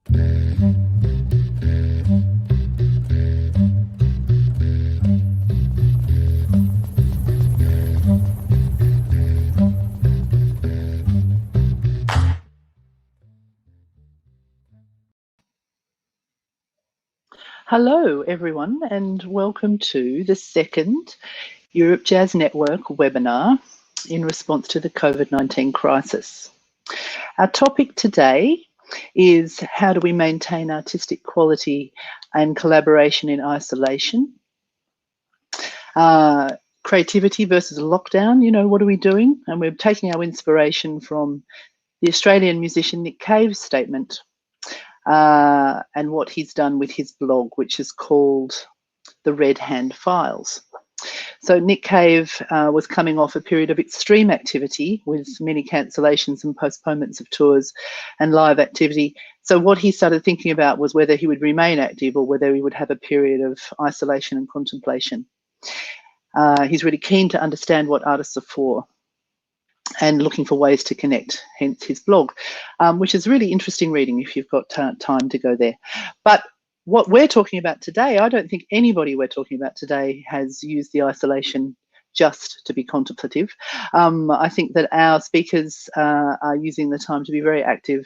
Hello, everyone, and welcome to the second Europe Jazz Network webinar in response to the COVID-19 crisis. Our topic today is how do we maintain artistic quality and collaboration in isolation? Creativity versus lockdown, you know, what are we doing? And we're taking our inspiration from the Australian musician Nick Cave's statement and what he's done with his blog, which is called The Red Hand Files. So Nick Cave was coming off a period of extreme activity with many cancellations and postponements of tours and live activity. So what he started thinking about was whether he would remain active or whether he would have a period of isolation and contemplation. He's really keen to understand what artists are for and looking for ways to connect, hence his blog, which is really interesting reading if you've got time to go there. But what we're talking about today, I don't think anybody we're talking about today has used the isolation just to be contemplative. I think that our speakers are using the time to be very active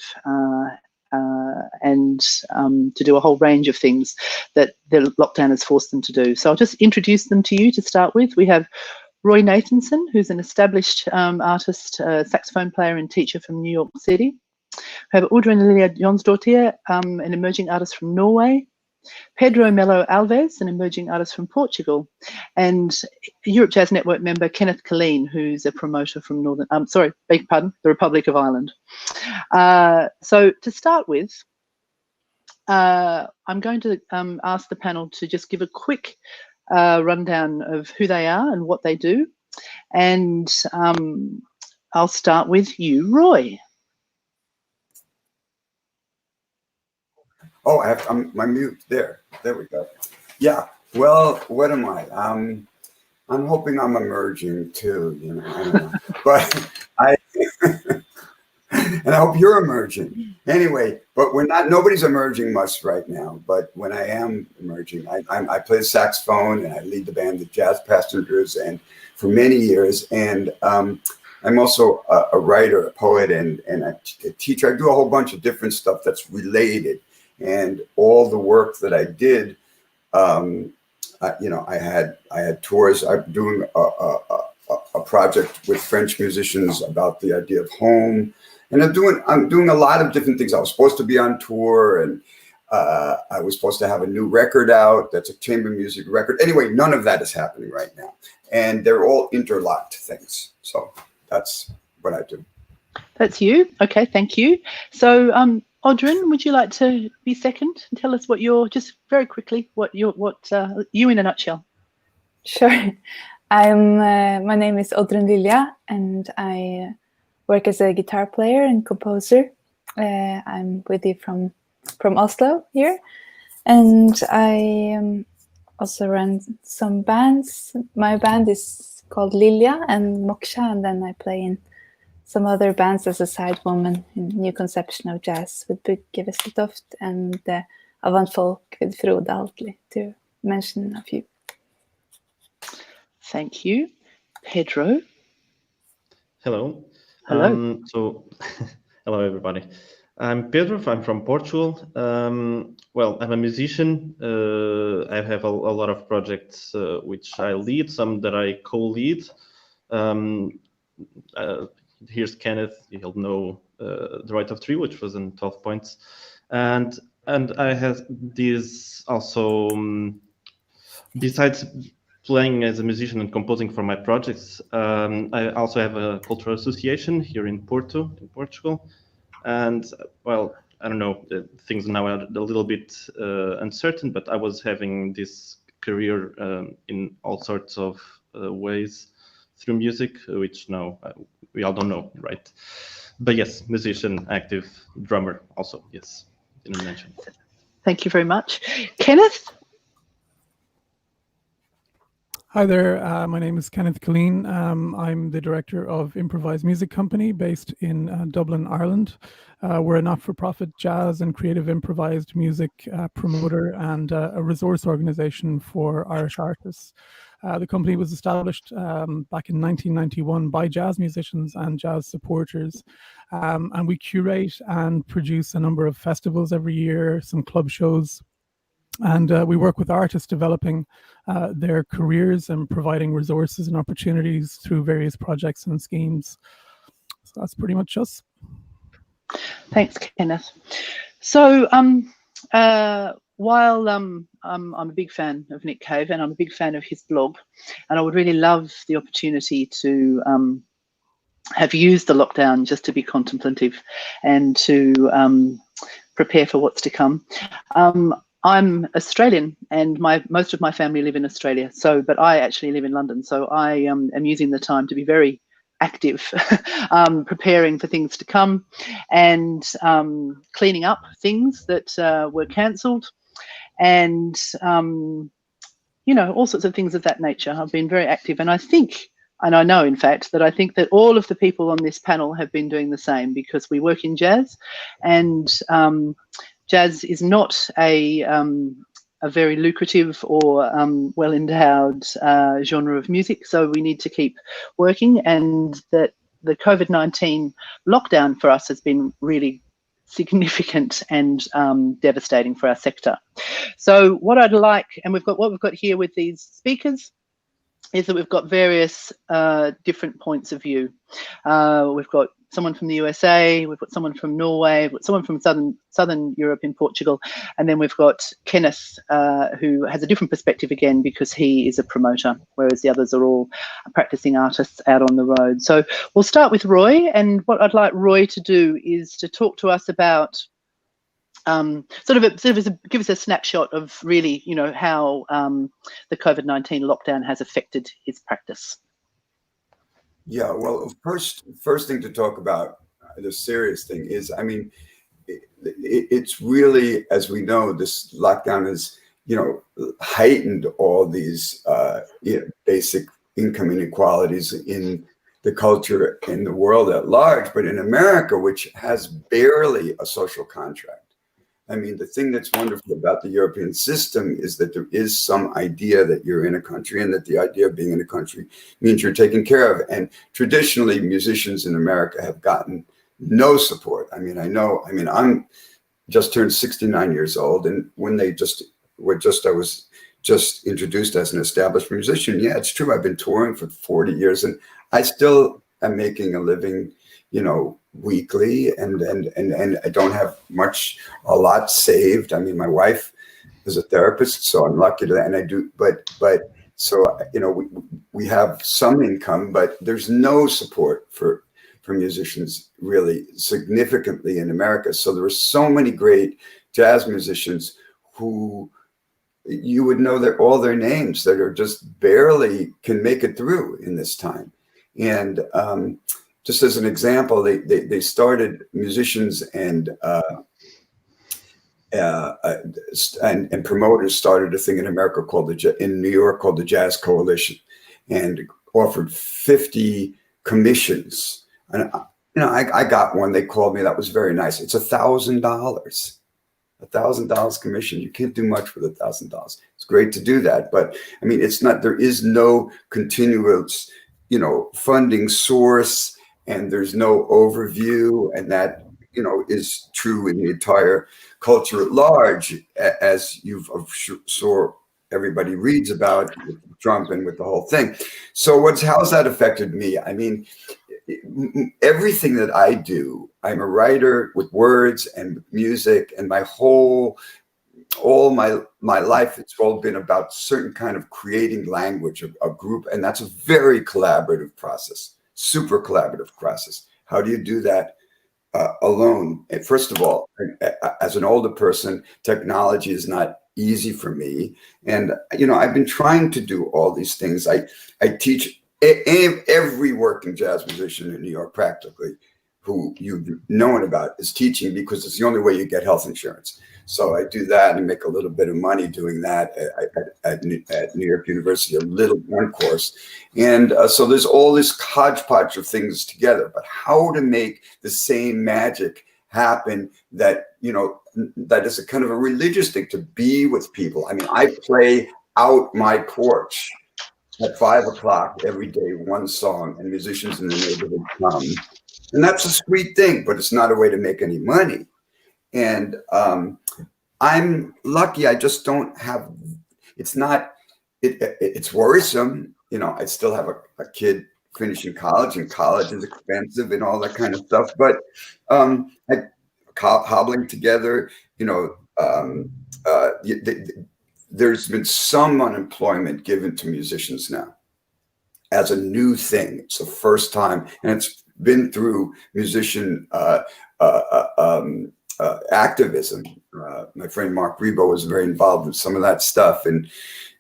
and to do a whole range of things that the lockdown has forced them to do. So I'll just introduce them to you to start with. We have Roy Nathanson, who's an established artist, saxophone player and teacher from New York City. We have Oddrun Lilja, an emerging artist from Norway. Pedro Melo Alves, an emerging artist from Portugal. And Europe Jazz Network member Kenneth Killeen, who's a promoter from the Republic of Ireland. So to start with, I'm going to ask the panel to just give a quick rundown of who they are and what they do. And I'll start with you, Roy. Oh, I'm mute there. There we go. Yeah. Well, what am I? I'm hoping I'm emerging too. You know, I don't know. But and I hope you're emerging. Anyway, but we're not. Nobody's emerging much right now. But when I am emerging, I play the saxophone and I lead the band, the Jazz Passengers, and for many years. And I'm also a writer, a poet, and a teacher. I do a whole bunch of different stuff that's related. And all the work that I did, you know, I had tours. I'm doing a project with French musicians about the idea of home, and I'm doing a lot of different things. I was supposed to be on tour, and I was supposed to have a new record out. That's a chamber music record. Anyway, none of that is happening right now, and they're all interlocked things. So that's what I do. That's you. Okay, thank you. So, Oddrun, would you like to be second and tell us what you're, just very quickly, what you in a nutshell? Sure. My name is Oddrun Lilja, and I work as a guitar player and composer. I'm with you from Oslo here, and I also run some bands. My band is called Lilja and Moksha, and then I play in some other bands as a side woman in New Conception of Jazz with Bugge Wesseltoft and Avant Folk with Frode Altli, to mention a few. Thank you. Pedro? Hello. Hello. Hello, everybody. I'm Pedro. I'm from Portugal. Well, I'm a musician. I have a lot of projects which I lead, some that I co-lead. Here's Kenneth. He'll know The Right of Three, which was in 12 points. And I have these also, besides playing as a musician and composing for my projects, I also have a cultural association here in Porto, in Portugal. And well, I don't know, things now are a little bit uncertain, but I was having this career in all sorts of ways through music, which now we all don't know, right? But yes, musician, active, drummer also, yes, didn't mention. Thank you very much. Kenneth? Hi there, my name is Kenneth Killeen. I'm the director of Improvised Music Company based in Dublin, Ireland. We're a not-for-profit jazz and creative improvised music promoter and a resource organization for Irish artists. The company was established back in 1991 by jazz musicians and jazz supporters. And we curate and produce a number of festivals every year, some club shows. And we work with artists developing their careers and providing resources and opportunities through various projects and schemes. So that's pretty much us. Thanks, Kenneth. So while I'm a big fan of Nick Cave and I'm a big fan of his blog, and I would really love the opportunity to have used the lockdown just to be contemplative and to prepare for what's to come. I'm Australian, and most of my family live in Australia. But I actually live in London, so I am using the time to be very active, preparing for things to come, and cleaning up things that were cancelled, and you know, all sorts of things of that nature. I've been very active, and I think, and I know, in fact, that I think that all of the people on this panel have been doing the same, because we work in jazz, and jazz is not a very lucrative or well-endowed genre of music, so we need to keep working, and that the COVID-19 lockdown for us has been really significant and devastating for our sector. So what I'd like, and what we've got here with these speakers, is that we've got various different points of view. We've got someone from the USA, we've got someone from Norway, we've got someone from Southern Europe in Portugal, and then we've got Kenneth, who has a different perspective again, because he is a promoter, whereas the others are all practicing artists out on the road. So we'll start with Roy, and what I'd like Roy to do is to talk to us about give us a snapshot of really, you know, how the COVID-19 lockdown has affected his practice. Yeah, well, first thing to talk about, the serious thing is, I mean, it's really, as we know, this lockdown has, you know, heightened all these basic income inequalities in the culture in the world at large, but in America, which has barely a social contract. I mean, the thing that's wonderful about the European system is that there is some idea that you're in a country, and that the idea of being in a country means you're taken care of. And traditionally, musicians in America have gotten no support. I mean, I'm just turned 69 years old, and when I was just introduced as an established musician. Yeah, it's true. I've been touring for 40 years, and I still am making a living, you know, weekly, and I don't have a lot saved. I mean, my wife is a therapist, so I'm lucky to that, and I do, but so, you know, we have some income, but there's no support for musicians really significantly in America. So there are so many great jazz musicians who you would know all their names that are just barely can make it through in this time. And just as an example, they started, musicians and promoters started a thing in America in New York called the Jazz Coalition, and offered 50 commissions. And you know, I got one. They called me. That was very nice. It's $1,000. $1,000 commission. You can't do much with $1,000. It's great to do that, but I mean, it's not. There is no continuous, you know, funding source. And there's no overview, and that, you know, is true in the entire culture at large, as sure everybody reads about with Trump and with the whole thing. So how's that affected me? I mean, everything that I do, I'm a writer with words and music, and all my life, it's all been about certain kind of creating language, a group, and that's a very collaborative process. Super collaborative process. How do you do that alone? First of all, as an older person, technology is not easy for me. And, you know, I've been trying to do all these things. I teach every working jazz musician in New York, practically, who you've known about, is teaching, because it's the only way you get health insurance. So I do that and make a little bit of money doing that at New York University, one course. And so there's all this hodgepodge of things together, but how to make the same magic happen that, that is a kind of a religious thing, to be with people. I mean, I play out my porch at 5 o'clock every day, one song, and musicians in the neighborhood come. And that's a sweet thing, but it's not a way to make any money. And I'm lucky. I just don't have, it's worrisome. I still have a kid finishing college, and college is expensive and all that kind of stuff. But hobbling together, there's been some unemployment given to musicians now as a new thing. It's the first time, and it's been through musician activism. My friend Mark Rebo was very involved with some of that stuff, and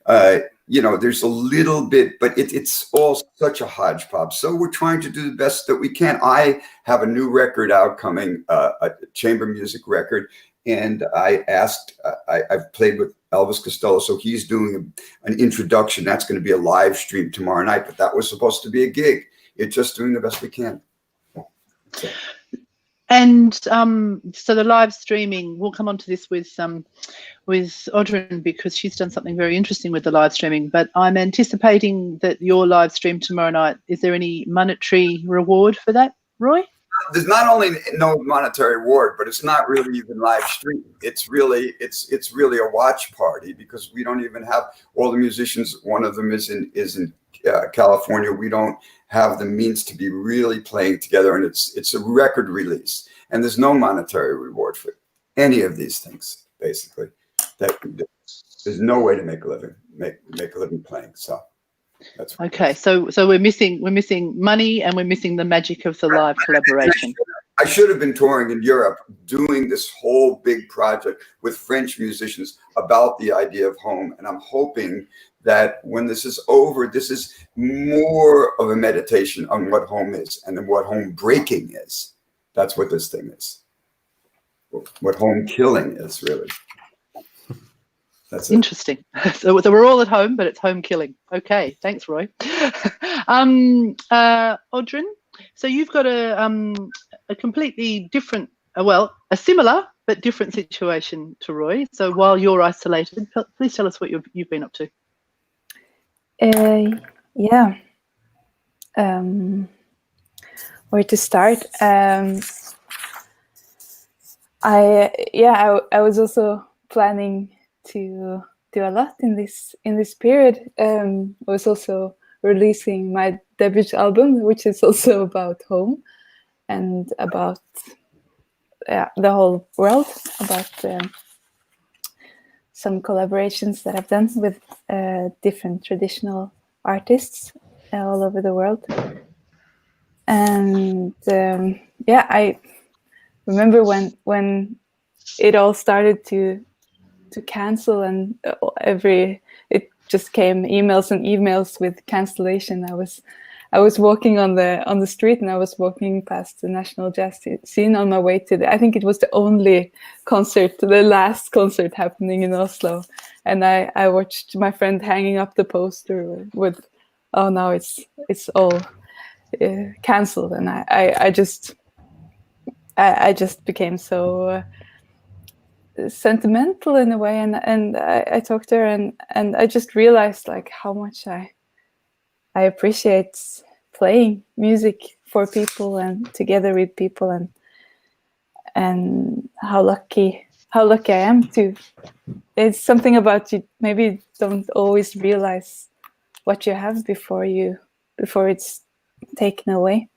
there's a little bit, but it's all such a hodgepodge. So we're trying to do the best that we can. I have a new record out coming, a chamber music record, and I asked, I've played with Alves Costello, so he's doing an introduction. That's going to be a live stream tomorrow night, but that was supposed to be a gig. It's just doing the best we can. So. And so the live streaming, we'll come on to this with Oddrun, because she's done something very interesting with the live streaming. But I'm anticipating that your live stream tomorrow night, is there any monetary reward for that, Roy? There's not only no monetary reward, but it's not really even live stream. It's really a watch party, because we don't even have all the musicians. One of them is in California. We don't have the means to be really playing together, and it's a record release, and there's no monetary reward for any of these things. Basically, there's no way to make a living playing. So that's okay. So we're missing money, and we're missing the magic of the live collaboration. I should have been touring in Europe, doing this whole big project with French musicians about the idea of home, and I'm hoping that when this is over, this is more of a meditation on what home is and then what home breaking is. That's what this thing is. What home killing is, really. That's interesting. So we're all at home, but it's home killing. Okay, thanks, Roy. Oddrun, so you've got a completely different, a similar but different situation to Roy. So while you're isolated, please tell us what you've been up to. Yeah. Where to start? I was also planning to do a lot in this period. I was also releasing my debut album, which is also about home and about the whole world, about some collaborations that I've done with different traditional artists all over the world. And I remember when it all started to cancel, and it just came emails and emails with cancellation. I was walking on the street, and I was walking past the National Jazz Scene on my way to I think it was the only concert, the last concert happening in Oslo. And I watched my friend hanging up the poster with, oh, now it's all cancelled. And I just became so sentimental in a way. And I talked to her, and I just realized like how much I appreciate playing music for people and together with people, and how lucky I am to. It's something about you maybe don't always realize what you have before it's taken away.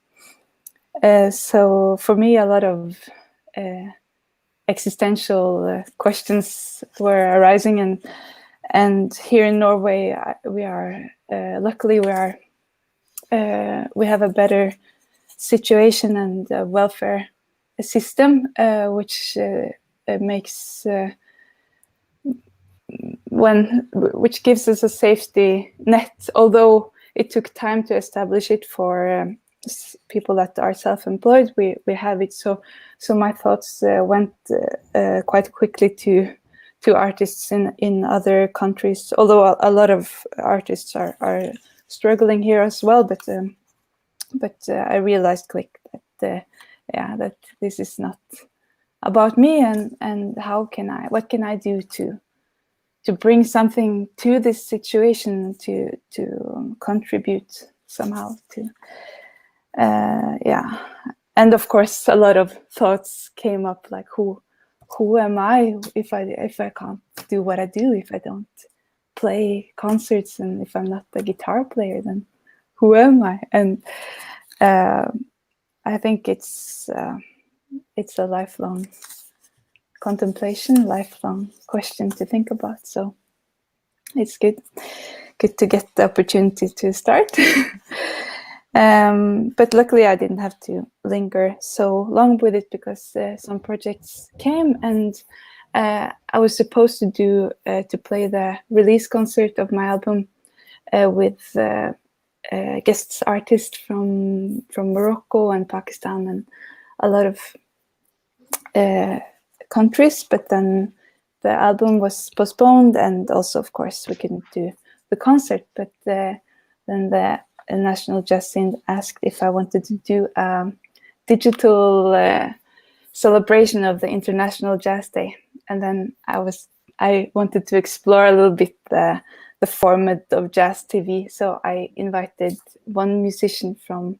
So for me, a lot of existential questions were arising, and here in Norway we are luckily we have a better situation and a welfare system, which makes which gives us a safety net, although it took time to establish it for people that are self-employed, we have it. So my thoughts went quite quickly to artists in other countries, although a lot of artists are struggling here as well. But I realized quick that that this is not about me, and what can I do to bring something to this situation, to contribute somehow to and of course a lot of thoughts came up, like who am I if I can't do what I do, if I don't play concerts, and if I'm not a guitar player, then who am I? And I think it's a lifelong contemplation, lifelong question to think about. So it's good to get the opportunity to start. But luckily I didn't have to linger so long with it, because some projects came, and I was supposed to play the release concert of my album with guest artists from Morocco and Pakistan and a lot of countries, but then the album was postponed, and also of course we couldn't do the concert. But then the National Jazz Scene asked if I wanted to do a digital celebration of the International Jazz Day, and then I wanted to explore a little bit the format of jazz TV. So I invited one musician from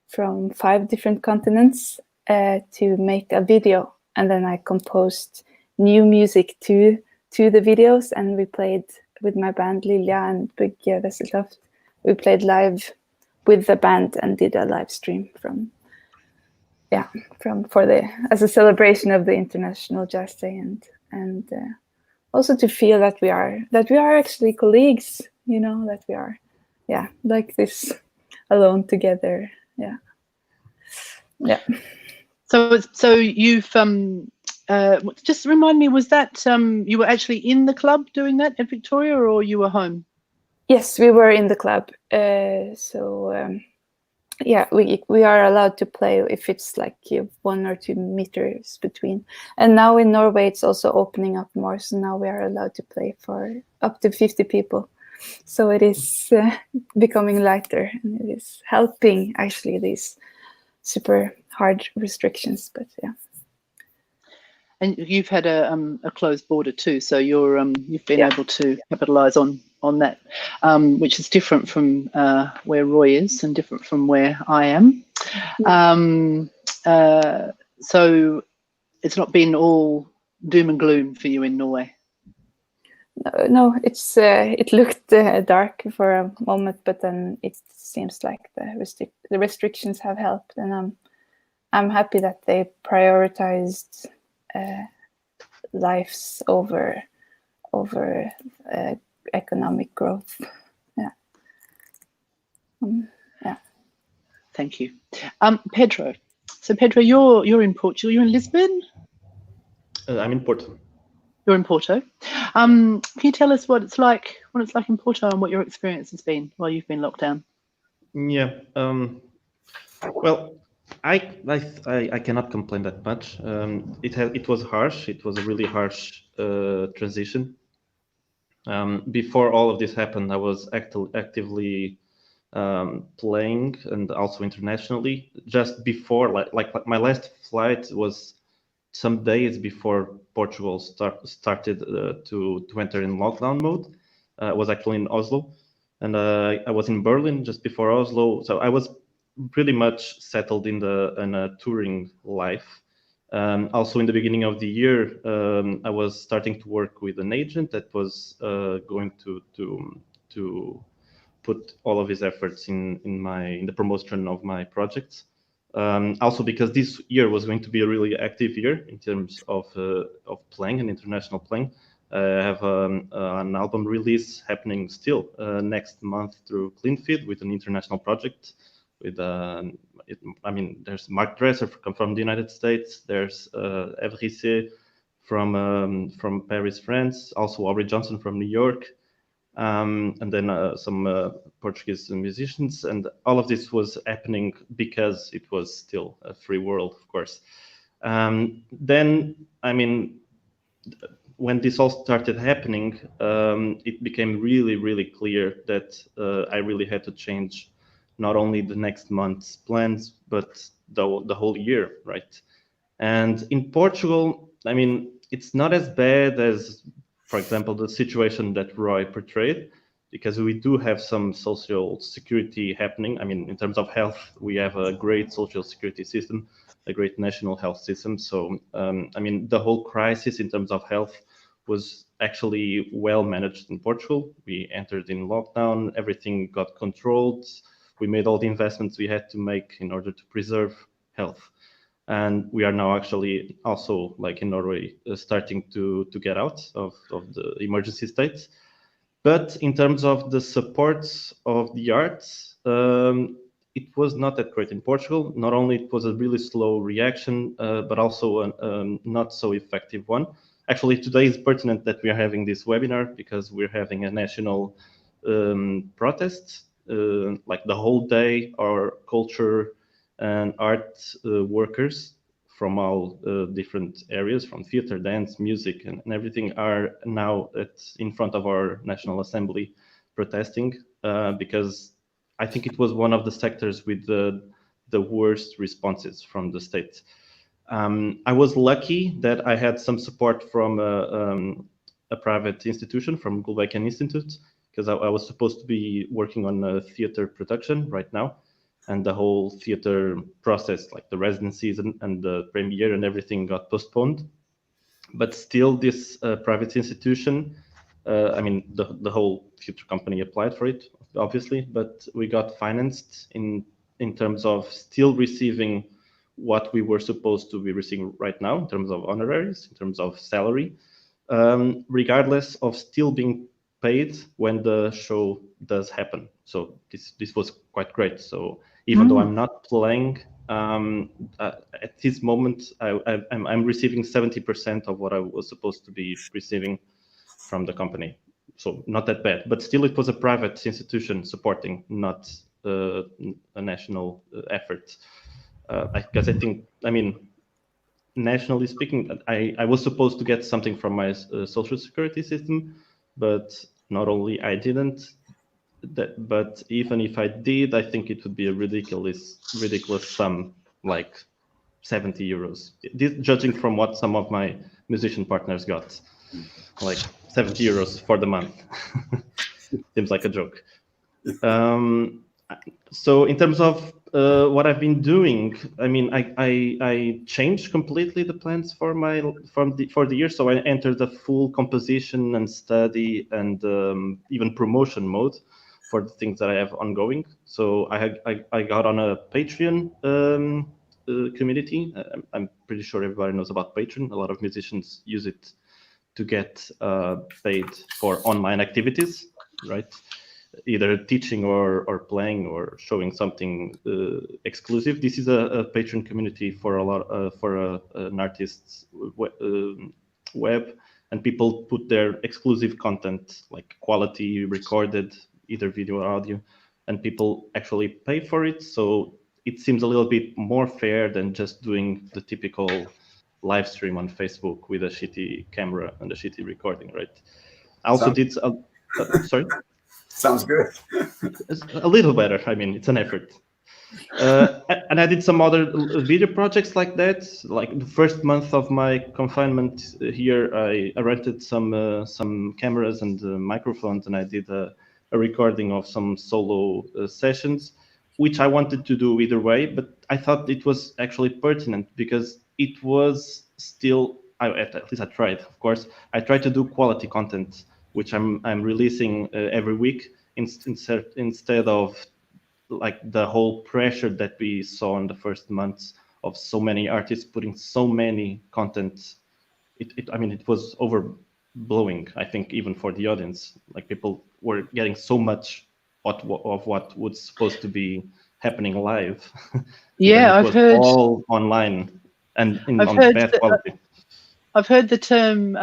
5 different continents to make a video, and then I composed new music to the videos, and we played with my band Lilja and Big Vesseltoft. We played live with the band and did a live stream as a celebration of the International Jazz Day, and also to feel that we are actually colleagues, that we are like this, alone together. So you've just remind me, was that you were actually in the club doing that at Victoria, or you were home? Yes, we were in the club. We are allowed to play if it's like 1 or 2 meters between. And now in Norway, it's also opening up more. So now we are allowed to play for up to 50 people. So it is becoming lighter, and it is helping actually these super hard restrictions. But yeah. And you've had a closed border too, so you've been able to capitalize on that, which is different from where Roy is and different from where I am. So it's not been all doom and gloom for you in Norway. No, it looked dark for a moment, but then it seems like the restrictions have helped, and I'm happy that they prioritized lives over economic growth. Thank you, Pedro. So Pedro, you're in Portugal. You're in Lisbon. I'm in Porto. You're in Porto. Can you tell us what it's like in Porto, and what your experience has been while you've been locked down? Yeah. Well, I cannot complain that much. It was harsh. It was a really harsh transition. Before all of this happened, I was actively playing, and also internationally. Just before, like my last flight was some days before Portugal started to enter in lockdown mode. I was actually in Oslo, and I was in Berlin just before Oslo. So I was pretty much settled in a touring life. Also, in the beginning of the year, I was starting to work with an agent that was going to put all of his efforts in the promotion of my projects. Also, because this year was going to be a really active year in terms of playing and international playing. I have an album release happening still next month through Cleanfeed with an international project. With there's Mark Dresser from the United States. There's Evrice from Paris, France. Also Aubrey Johnson from New York. and then some Portuguese musicians, and all of this was happening because it was still a free world, of course. Then, I mean, when this all started happening, it became really, really clear that I really had to change not only the next month's plans, but the whole year, right? And in Portugal, I mean, it's not as bad as, for example, the situation that Roy portrayed, because we do have some social security happening. I mean, in terms of health, we have a great social security system, a great national health system. So, I mean, the whole crisis in terms of health was actually well managed in Portugal. We entered in lockdown, everything got controlled. We made all the investments we had to make in order to preserve health. And we are now actually also, like in Norway, starting to get out of the emergency state. But in terms of the supports of the arts, it was not that great in Portugal. Not only it was a really slow reaction, but also a not so effective one. Actually, today is pertinent that we are having this webinar because we're having a national protest. Like the whole day, our culture and art workers from all different areas, from theater, dance, music, and everything, are now in front of our National Assembly protesting because I think it was one of the sectors with the worst responses from the state. I was lucky that I had some support from a private institution, from Gulbenkian Institute, because I was supposed to be working on a theater production right now. And the whole theater process, like the residencies and the premiere and everything, got postponed. But still, this private institution, I mean, the whole theater company applied for it, obviously, but we got financed in terms of still receiving what we were supposed to be receiving right now, in terms of honoraries, in terms of salary, regardless of still being paid when the show does happen. So this was quite great. So even though I'm not playing, at this moment, I'm receiving 70% of what I was supposed to be receiving from the company. So not that bad, but still it was a private institution supporting, not a national effort. Because I think, I mean, nationally speaking, I was supposed to get something from my social security system, but not only I didn't, but even if I did, I think it would be a ridiculous sum, like 70 euros. Judging from what some of my musician partners got, like 70 euros for the month. Seems like a joke. So in terms of what I've been doing, I mean, I changed completely the plans for the year. So I entered the full composition and study and even promotion mode for the things that I have ongoing. So I got on a Patreon community. I'm pretty sure everybody knows about Patreon. A lot of musicians use it to get paid for online activities, right? Either teaching or playing or showing something exclusive. This is a Patreon community for an artist's web, and people put their exclusive content, like quality recorded, either video or audio, and people actually pay for it. So it seems a little bit more fair than just doing the typical live stream on Facebook with a shitty camera and a shitty recording, right? I also did. Sorry. Sounds good. A little better. I mean, it's an effort. And I did some other video projects like that. Like the first month of my confinement here, I rented some cameras and microphones, and I did a recording of some solo sessions, which I wanted to do either way. But I thought it was actually pertinent because it was still, at least I tried, of course, I tried to do quality content, which I'm releasing every week instead of like the whole pressure that we saw in the first months of so many artists putting so many content. I mean, it was overblowing, I think, even for the audience. Like people were getting so much of what was supposed to be happening live. Yeah, I've heard all online and on bad quality. I've heard the term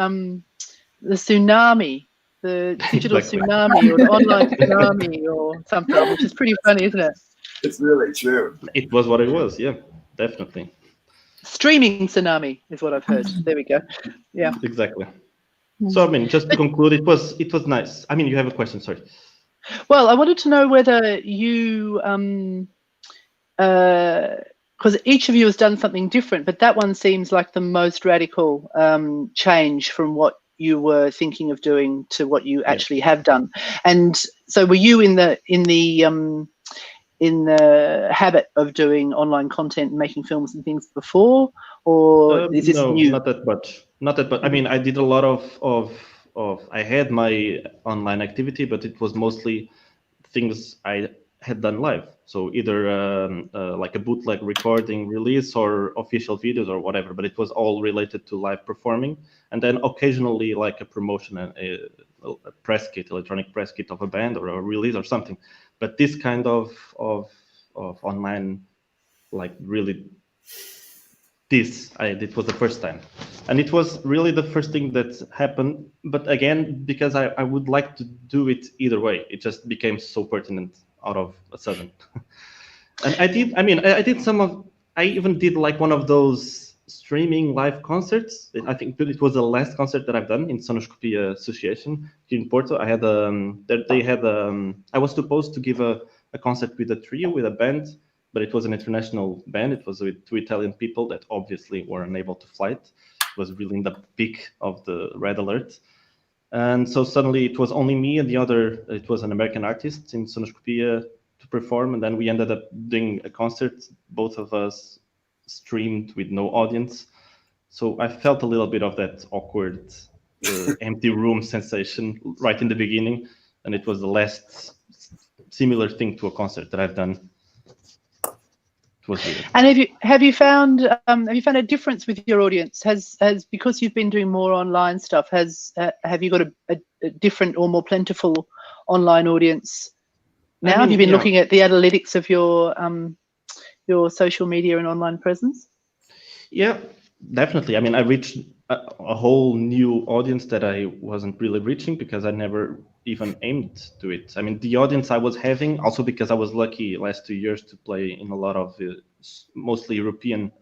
the tsunami the digital Exactly. tsunami or the online tsunami or something, which is pretty funny, isn't it? It's really true. It was what it was. Yeah, definitely. Streaming tsunami is what I've heard. There we go. Yeah. Exactly. So I mean, just to conclude, it was nice. I mean, you have a question? Sorry. Well, I wanted to know whether you, because each of you has done something different, but that one seems like the most radical change from what you were thinking of doing to what you actually have done. And so, were you in the habit of doing online content and making films and things before, or is this new? Not that much. Not that much. I mean, I did a lot of I had my online activity, but it was mostly things I had done live. So either like a bootleg recording release or official videos or whatever, but it was all related to live performing. And then occasionally like a promotion, a press kit, electronic press kit of a band or a release or something. But this kind of online, like really, it was the first time. And it was really the first thing that happened. But again, because I would like to do it either way, it just became so pertinent out of a sudden. And I even did like one of those streaming live concerts. I think it was the last concert that I've done in Sonoscopia Association here in Porto. I had I was supposed to give a concert with a trio, with a band, but it was an international band. It was with 2 Italian people that obviously were unable to fly it. It was really in the peak of the red alert. And so suddenly it was only me and it was an American artist in Sonoscopia to perform. And then we ended up doing a concert, both of us streamed with no audience. So I felt a little bit of that awkward, empty room sensation right in the beginning. And it was the last similar thing to a concert that I've done. It was weird. And have you found a difference with your audience? Has because you've been doing more online stuff, have you got a different or more plentiful online audience now? Have you been looking at the analytics of your social media and online presence? Yeah, definitely. I mean, I reached a whole new audience that I wasn't really reaching because I never even aimed to it. I mean, the audience I was having, also because I was lucky last 2 years to play in a lot of mostly European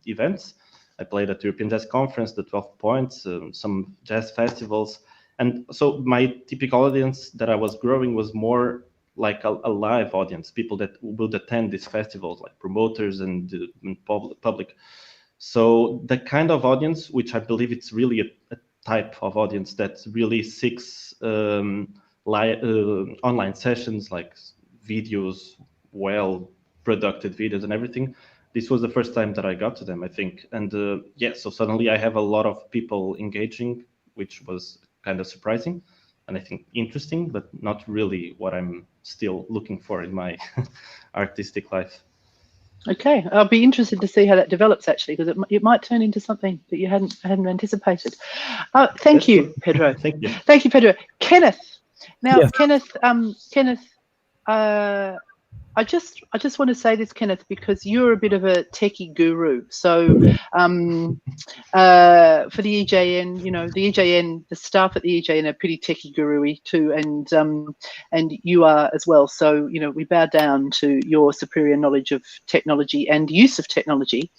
events. I played at the European Jazz Conference, the 12 Points, some jazz festivals. And so my typical audience that I was growing was more like a live audience, people that would attend these festivals, like promoters and public. So the kind of audience, which I believe it's really a type of audience that really seeks online sessions, like videos, well-produced videos and everything. This was the first time that I got to them, I think. And so suddenly I have a lot of people engaging, which was kind of surprising and I think interesting, but not really what I'm still looking for in my artistic life. Okay, I'll be interested to see how that develops actually, because it might turn into something that you hadn't anticipated. Thank you, Pedro. Thank you. Thank you, Pedro. Kenneth. Now, Yes. Kenneth, I just want to say this, Kenneth, because you're a bit of a techie guru. So for the EJN, the EJN, the staff at the EJN are pretty techie guru-y too, and you are as well. So we bow down to your superior knowledge of technology and use of technology.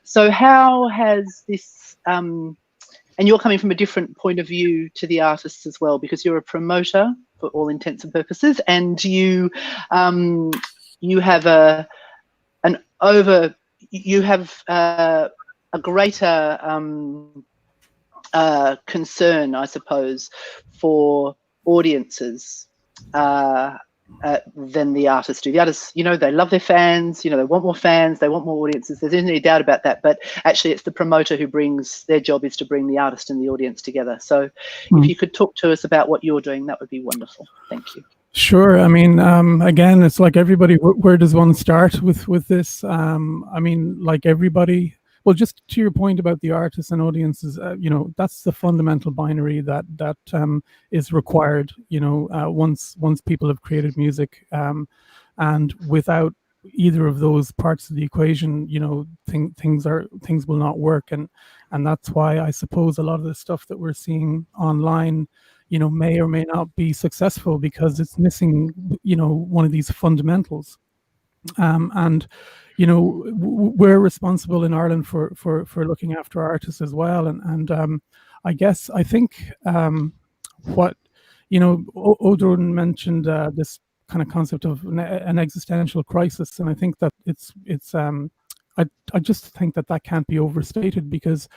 So how has this and you're coming from a different point of view to the artists as well, because you're a promoter for all intents and purposes, and you have a greater concern, I suppose, for audiences than the artists do. The artists, they love their fans, they want more fans, they want more audiences. There's any doubt about that. But actually, it's the promoter their job is to bring the artist and the audience together. So if you could talk to us about what you're doing, that would be wonderful. Thank you. Sure. I mean, again, it's like everybody, where does one start with this? I mean, like everybody, well, just to your point about the artists and audiences, that's the fundamental binary that is required, once people have created music, and without either of those parts of the equation, things will not work. And that's why I suppose a lot of the stuff that we're seeing online, may or may not be successful because it's missing, one of these fundamentals. And we're responsible in Ireland for looking after artists as well. And I think what Oddrun mentioned, this kind of concept of an existential crisis, and I think that it's I just think that can't be overstated, because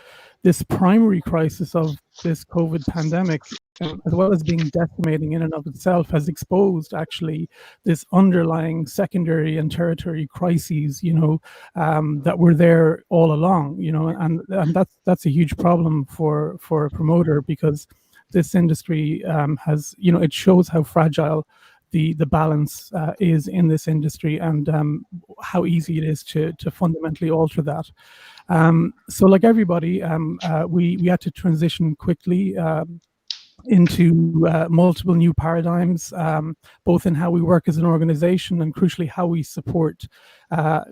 this primary crisis of this COVID pandemic, as well as being decimating in and of itself, has exposed actually this underlying secondary and tertiary crises, that were there all along, and that's a huge problem for a promoter, because this industry has, it shows how fragile the balance is in this industry, and how easy it is to fundamentally alter that. So like everybody, we had to transition quickly into multiple new paradigms, both in how we work as an organization and crucially how we support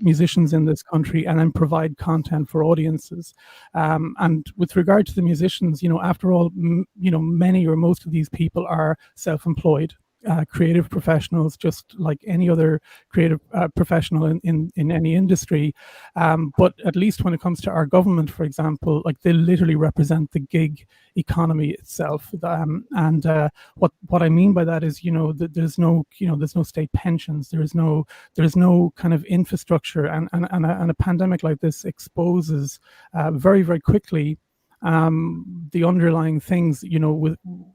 musicians in this country and then provide content for audiences. And with regard to the musicians, after all, many or most of these people are self-employed. Creative professionals, just like any other creative professional in any industry, but at least when it comes to our government, for example, like they literally represent the gig economy itself. And what I mean by that is, that there's no state pensions, there's no kind of infrastructure, and a pandemic like this exposes very, very quickly the underlying things,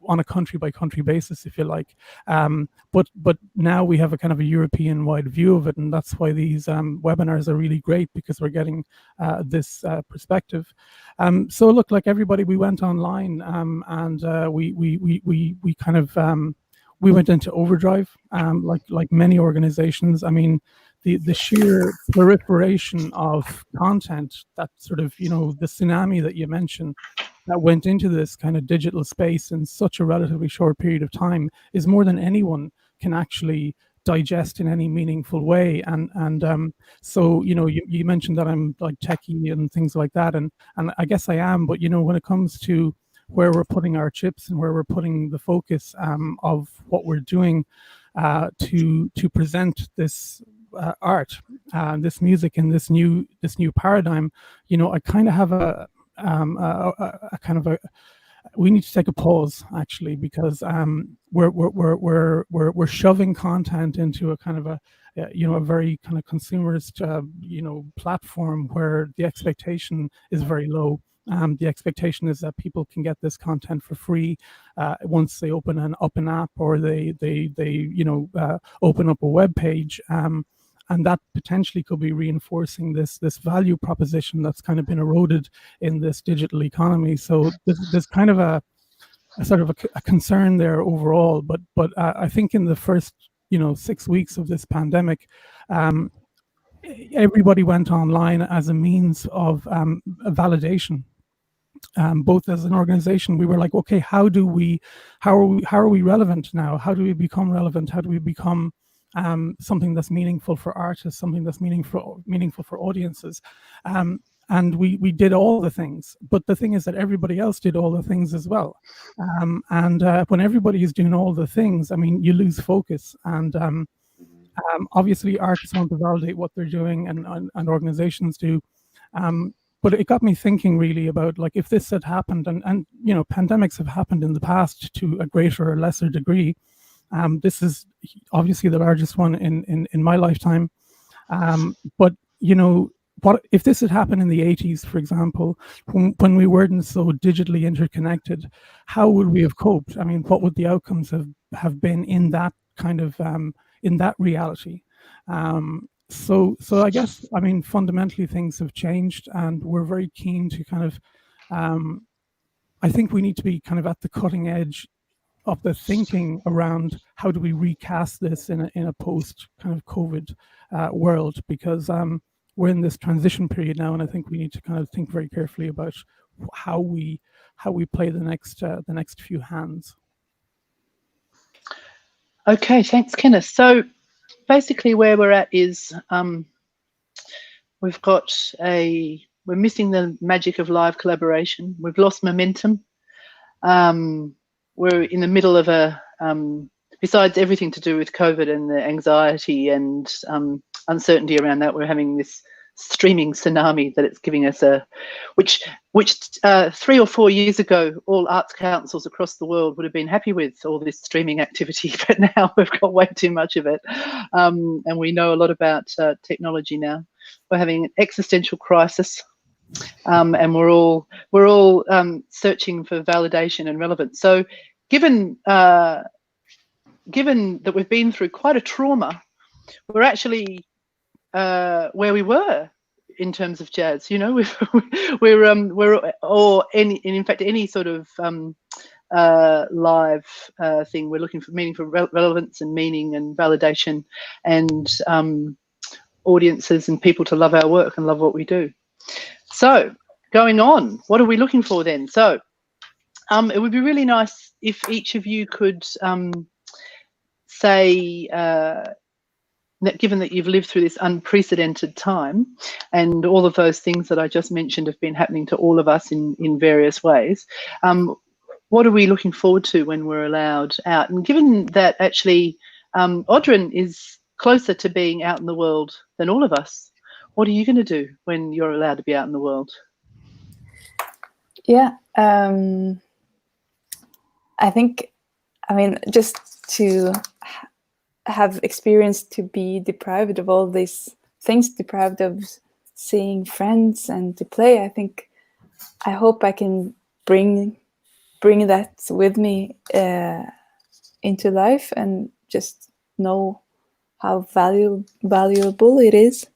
on a country by country basis, if you like. But now we have a kind of a European wide view of it, and that's why these webinars are really great, because we're getting this perspective. So look, like everybody, we went online, and we kind of we went into overdrive, like many organizations. I mean, the sheer proliferation of content, that sort of, the tsunami that you mentioned, that went into this kind of digital space in such a relatively short period of time, is more than anyone can actually digest in any meaningful way. And so, you mentioned that I'm like techie and things like that, and I guess I am, but when it comes to where we're putting our chips and where we're putting the focus of what we're doing to present this art, this music in this new paradigm, I kind of have a kind of we need to take a pause, actually, because we're shoving content into a kind of a very kind of consumerist platform where the expectation is very low. The expectation is that people can get this content for free once they open an app, or they open up a web page. And that potentially could be reinforcing this value proposition that's kind of been eroded in this digital economy. So there's kind of a sort of a concern there overall. But I think in the first 6 weeks of this pandemic, everybody went online as a means of validation. Both as an organization, we were like, okay, how are we relevant now? How do we become relevant? How do we become something that's meaningful for artists, something that's meaningful for audiences? And we did all the things, but the thing is that everybody else did all the things as well. And when everybody is doing all the things, I mean, you lose focus. And obviously artists want to validate what they're doing, and organizations do. But it got me thinking really about, like, if this had happened, and pandemics have happened in the past to a greater or lesser degree. This is obviously the largest one in my lifetime. But what if this had happened in the 80s, for example, when we weren't so digitally interconnected? How would we have coped? I mean, what would the outcomes have been in that kind of in that reality? So I guess, I mean, fundamentally things have changed, and we're very keen to kind of I think we need to be kind of at the cutting edge of the thinking around how do we recast this in a post kind of COVID world, because we're in this transition period now, and I think we need to kind of think very carefully about how we play the next few hands. Okay, thanks, Kenneth. So basically where we're at is we're missing the magic of live collaboration. We've lost momentum. we're in the middle of a besides everything to do with COVID and the anxiety and uncertainty around that, we're having this streaming tsunami that it's giving us which 3 or 4 years ago all arts councils across the world would have been happy with all this streaming activity, but now we've got way too much of it, and we know a lot about technology now. We're having an existential crisis, and we're all searching for validation and relevance. So given that we've been through quite a trauma, we're actually where we were in terms of jazz. You know, in fact any sort of live thing, we're looking for meaningful relevance and meaning and validation and audiences and people to love our work and love what we do. So going on, what are we looking for then? So it would be really nice if each of you could say, that given that you've lived through this unprecedented time and all of those things that I just mentioned have been happening to all of us in various ways, what are we looking forward to when we're allowed out? And given that actually Oddrun is closer to being out in the world than all of us, what are you going to do when you're allowed to be out in the world? Yeah, I mean, just to have experienced to be deprived of all these things, deprived of seeing friends and to play, I hope I can bring that with me into life and just know how valuable it is.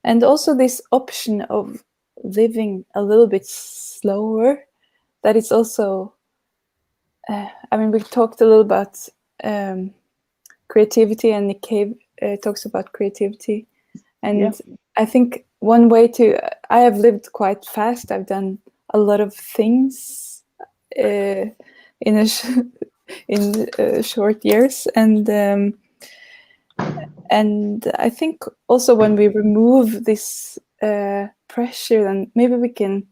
And also this option of living a little bit slower, that it's also, I mean, we talked a little about creativity, and Nick Cave talks about creativity. And yeah. I think one way I have lived quite fast. I've done a lot of things in short years. And I think also when we remove this pressure, then maybe we can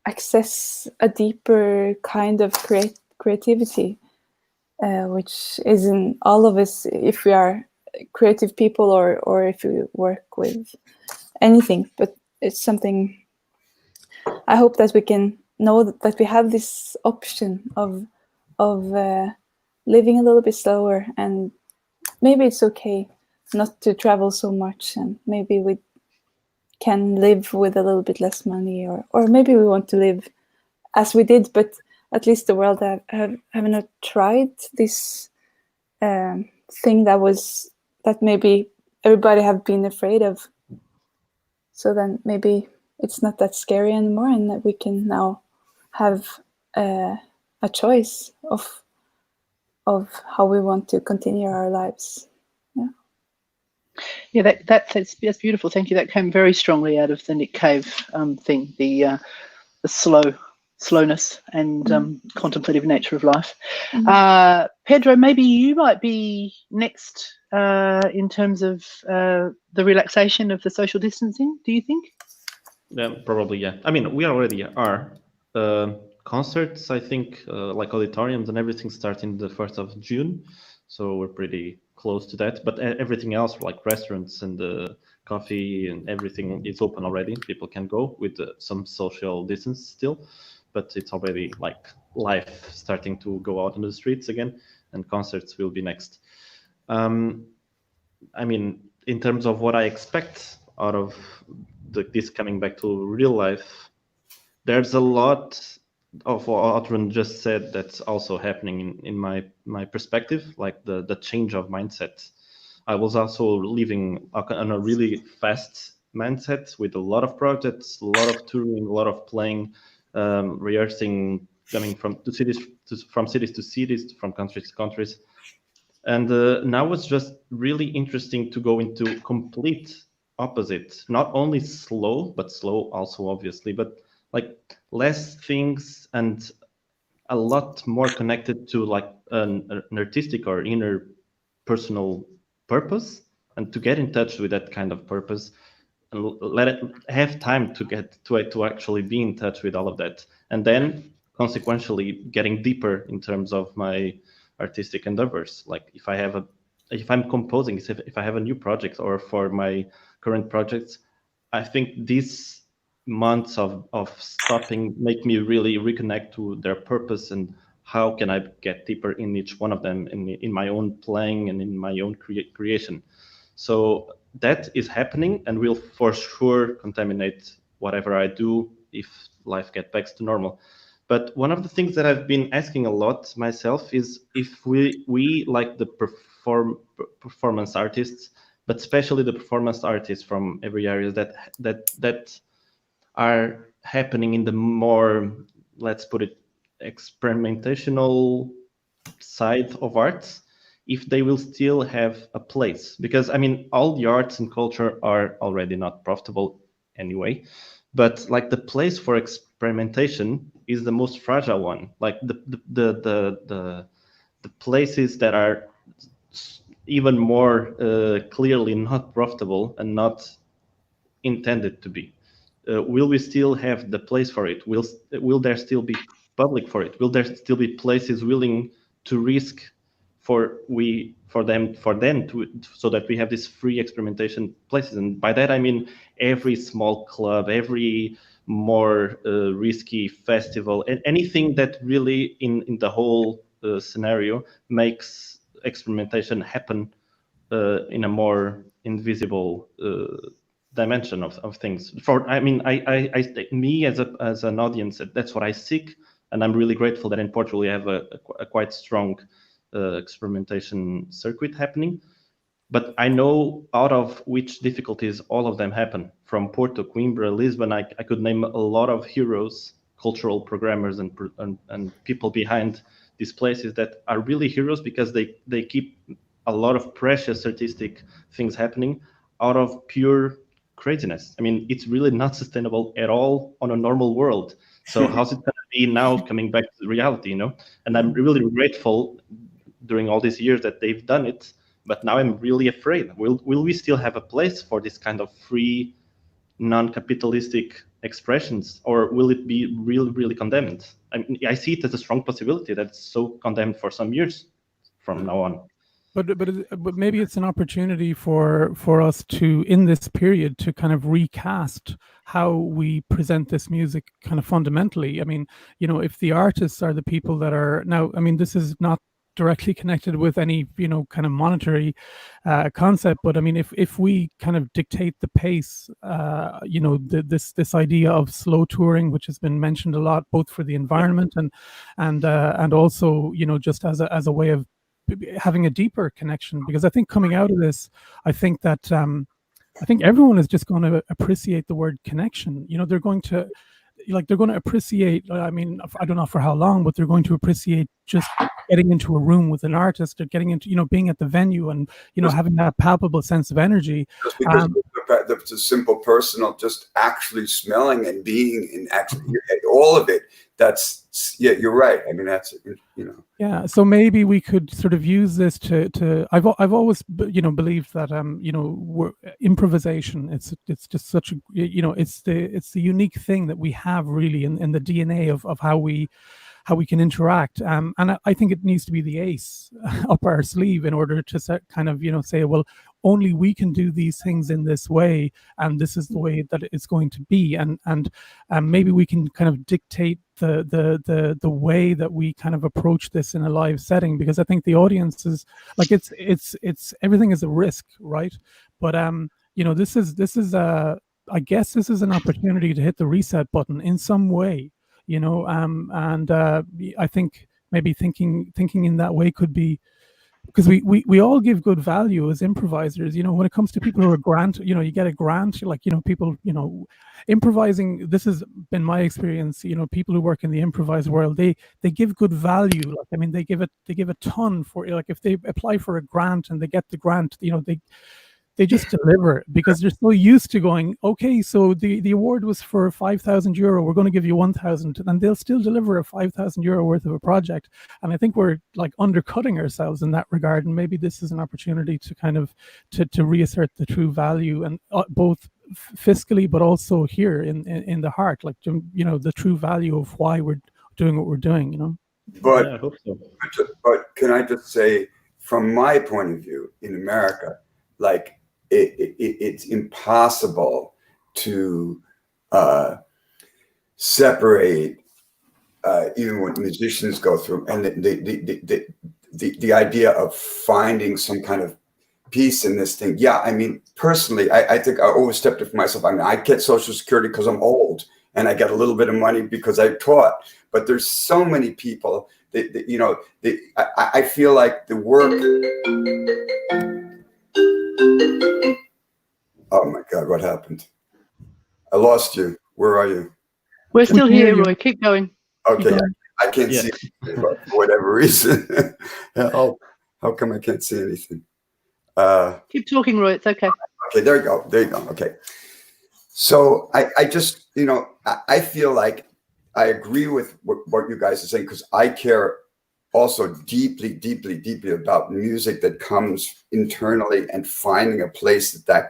access a deeper kind of creativity, which is in all of us, if we are creative people or if we work with anything. But it's something I hope that we can know that we have this option of living a little bit slower, and maybe it's okay not to travel so much, and maybe we can live with a little bit less money, or maybe we want to live as we did, but at least the world have not tried this thing that maybe everybody have been afraid of. So then maybe it's not that scary anymore, and that we can now have a choice of how we want to continue our lives. Yeah, that's beautiful. Thank you. That came very strongly out of the Nick Cave thing, the slowness and contemplative nature of life. Pedro, maybe you might be next in terms of the relaxation of the social distancing, do you think? Yeah, probably, yeah. I mean, we already are. Concerts, I think, like auditoriums and everything, starting the 1st of June. So we're pretty close to that. But everything else, like restaurants and coffee and everything, is open already. People can go with some social distance still. But it's already like life starting to go out on the streets again, and concerts will be next. I mean, in terms of what I expect out of this coming back to real life, there's a lot of what Oddrun just said that's also happening in my perspective, like the change of mindset. I was also living on a really fast mindset with a lot of projects, a lot of touring, a lot of playing, rehearsing, coming from cities to cities, from countries to countries. And now it's just really interesting to go into complete opposite, not only slow also obviously, but like less things and a lot more connected to like an artistic or inner personal purpose, and to get in touch with that kind of purpose and let it have time to get to actually be in touch with all of that. And then consequentially getting deeper in terms of my artistic endeavors. Like if I'm composing, if I have a new project, or for my current projects, I think these months of stopping make me really reconnect to their purpose and how can I get deeper in each one of them in my own playing and in my own creation. So that is happening and will for sure contaminate whatever I do if life gets back to normal. But one of the things that I've been asking a lot myself is if we like the performance artists, but especially the performance artists from every area that are happening in the more, let's put it, experimentational side of arts, if they will still have a place. Because I mean, all the arts and culture are already not profitable anyway, but like the place for experimentation is the most fragile one. Like the places that are even more clearly not profitable and not intended to be. Will we still have the place for it? Will there still be public for it? Will there still be places willing to risk for them to, so that we have these free experimentation places? And by that I mean every small club, every more risky festival, and anything that really in the whole scenario makes experimentation happen in a more invisible dimension of things. Me as an audience, that's what I seek, and I'm really grateful that in Portugal we have a quite strong experimentation circuit happening. But I know out of which difficulties all of them happen. From Porto, Coimbra, Lisbon, I could name a lot of heroes, cultural programmers and people behind these places that are really heroes because they keep a lot of precious artistic things happening out of pure craziness. I mean, it's really not sustainable at all on a normal world. So how's it going to be now coming back to reality, you know? And I'm really grateful during all these years that they've done it, but now I'm really afraid. Will we still have a place for this kind of free, non-capitalistic expressions, or will it be really, really condemned? I mean, I see it as a strong possibility that it's so condemned for some years from now on. But maybe it's an opportunity for us to, in this period, to kind of recast how we present this music kind of fundamentally. I mean, you know, if the artists are the people that are now, I mean, this is not directly connected with any, you know, kind of monetary concept, but I mean, if we kind of dictate the pace, you know, this idea of slow touring, which has been mentioned a lot, both for the environment and also, you know, just as a way of having a deeper connection, because I think coming out of this, I think that I think everyone is just going to appreciate the word connection. You know, they're going to appreciate, I mean, I don't know for how long, but they're going to appreciate just getting into a room with an artist, or getting into, you know, being at the venue and, you know, having that palpable sense of energy. Just because the simple personal, just actually smelling and being in actually all of it. That's, yeah, you're right. I mean, that's, you know. Yeah. So maybe we could sort of use this to I've always, you know, believed that, you know, improvisation, it's just such a, you know, it's the unique thing that we have really in the DNA of how we can interact. And I think it needs to be the ace up our sleeve in order to kind of, you know, say, well, only we can do these things in this way, and this is the way that it's going to be. And maybe we can kind of dictate the way that we kind of approach this in a live setting, because I think the audience is like, it's everything is a risk, right? But you know, this is I guess this is an opportunity to hit the reset button in some way. You know, and I think maybe thinking in that way could be, because we all give good value as improvisers. You know, when it comes to people who are grant, you know, you get a grant, like, you know, people, you know, improvising, this has been my experience, you know, people who work in the improvised world, they give good value. Like, I mean, they give a ton for, like, if they apply for a grant and they get the grant, you know, they just deliver, because they're so used to going, okay, so the award was for €5,000, we're going to give you 1,000, and they'll still deliver a €5,000 worth of a project. And I think we're like undercutting ourselves in that regard. And maybe this is an opportunity to kind of to reassert the true value, and both fiscally, but also here in the heart, like, you know, the true value of why we're doing what we're doing, you know. But, yeah, I hope so. but can I just say, from my point of view, in America, like it's impossible to separate even what musicians go through, and the idea of finding some kind of peace in this thing. Yeah, I mean, personally, I think I overstepped it for myself. I mean, I get Social Security because I'm old, and I get a little bit of money because I taught. But there's so many people that you know, I feel like the work. Oh my God, what happened? I lost you. Where are you? We're still here, Roy. Keep going. Okay, Keep going. I can't see anything, but for whatever reason. How come I can't see anything? Keep talking, Roy. It's okay. Okay, there you go. There you go. Okay. So I just, you know, I feel like I agree with what you guys are saying, because I care also deeply, deeply, deeply about music that comes internally and finding a place that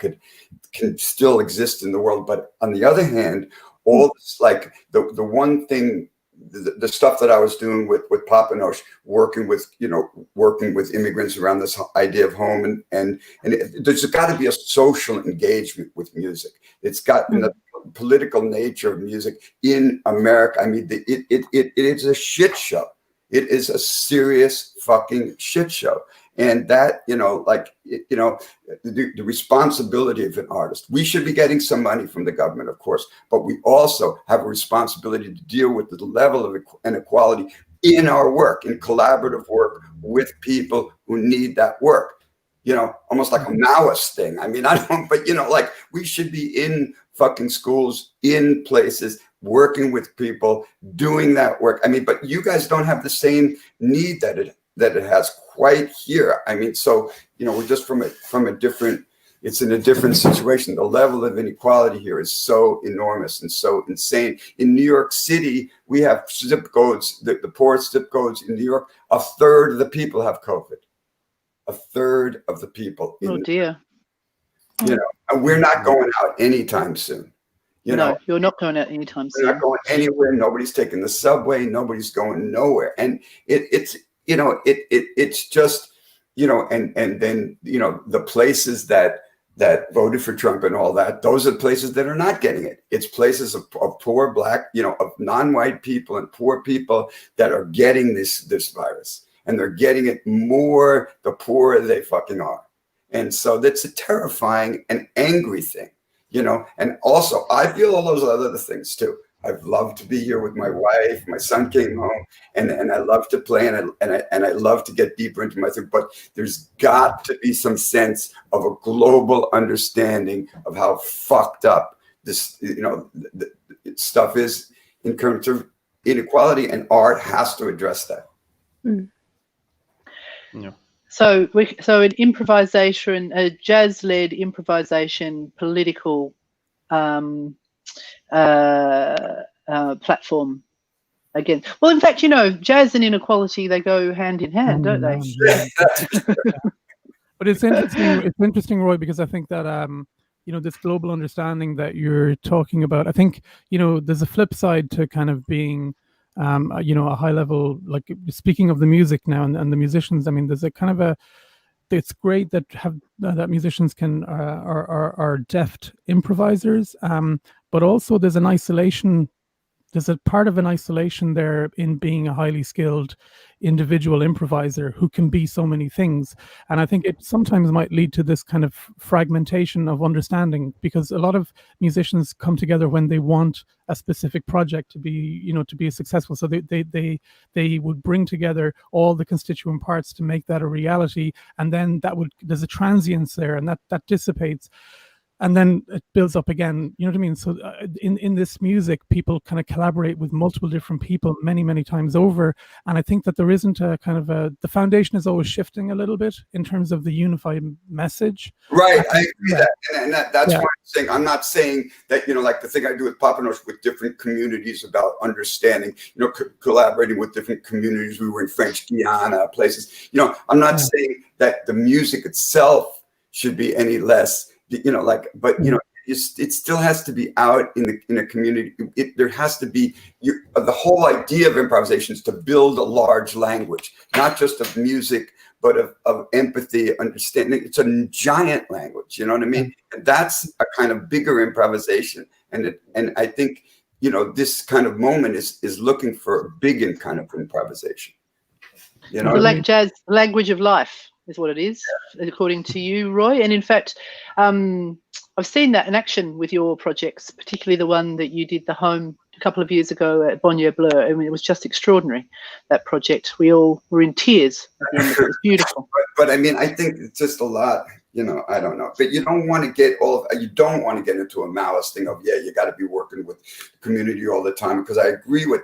can still exist in the world. But on the other hand, all this, like the one thing, the stuff that I was doing with Papanosh, working with immigrants around this idea of home, and there's got to be a social engagement with music. It's got the political nature of music in America. I mean, it is a shit show. It is a serious fucking shit show. And that, you know, like, you know, the responsibility of an artist, we should be getting some money from the government, of course, but we also have a responsibility to deal with the level of inequality in our work, in collaborative work with people who need that work, you know, almost like a Maoist thing. I mean, but, you know, like, we should be in fucking schools, in places, working with people, doing that work. I mean, but you guys don't have the same need that it has quite here. I mean, so, you know, we're just from a different, it's in a different situation. The level of inequality here is so enormous and so insane. In New York City, we have zip codes, the poorest zip codes in New York, a third of the people have COVID. A third of the people. Oh dear. You know, and we're not going out anytime soon. You know, you're not going out anytime soon. We're not going anywhere. Nobody's taking the subway. Nobody's going nowhere. And it's just, you know, and then, you know, the places that voted for Trump and all that, those are the places that are not getting it. It's places of poor Black, you know, of non-white people and poor people that are getting this virus. And they're getting it more the poorer they fucking are. And so that's a terrifying and angry thing, you know. And also, I feel all those other things too. I've loved to be here with my wife. My son came home, and I love to play, and I love to get deeper into my thing. But there's got to be some sense of a global understanding of how fucked up this, you know, the stuff is in terms of inequality, and art has to address that. Mm. Yeah. So an improvisation, a jazz-led improvisation political platform again. Well, in fact, you know, jazz and inequality, they go hand in hand, don't they? But it's interesting. It's interesting, Roy, because I think that you know, this global understanding that you're talking about. I think, you know, there's a flip side to kind of being, you know, a high level, like, speaking of the music now and the musicians. I mean, there's a kind of a, it's great that that musicians can are deft improvisers, but also there's an isolation. There's a part of an isolation there in being a highly skilled individual improviser who can be so many things. And I think it sometimes might lead to this kind of fragmentation of understanding, because a lot of musicians come together when they want a specific project to be, you know, to be successful. So they would bring together all the constituent parts to make that a reality. And then there's a transience there, and that dissipates. And then it builds up again, you know what I mean? So in this music, people kind of collaborate with multiple different people many, many times over. And I think that there isn't a kind of the foundation is always shifting a little bit in terms of the unified message. Right, I agree that. And that's what I'm saying. I'm not saying that, you know, like the thing I do with Papanosh with different communities about understanding, you know, collaborating with different communities. We were in French Guiana, places, you know, I'm not saying that the music itself should be any less, you know, like, but, you know, it still has to be out in a community. There has to be the whole idea of improvisation is to build a large language, not just of music, but of empathy, understanding. It's a giant language, you know what I mean? And that's a kind of bigger improvisation. And I think, you know, this kind of moment is looking for a big kind of improvisation. You know, the jazz language of life is what it is, according to you, Roy. And in fact, I've seen that in action with your projects, particularly the one that you did, the home, a couple of years ago at Bonnier Bleu. I mean, it was just extraordinary, that project. We all were in tears at the end of it. It was beautiful. But I mean, I think it's just a lot, you know, I don't know. But you don't want to get into a malice thing of, you got to be working with the community all the time. Because I agree with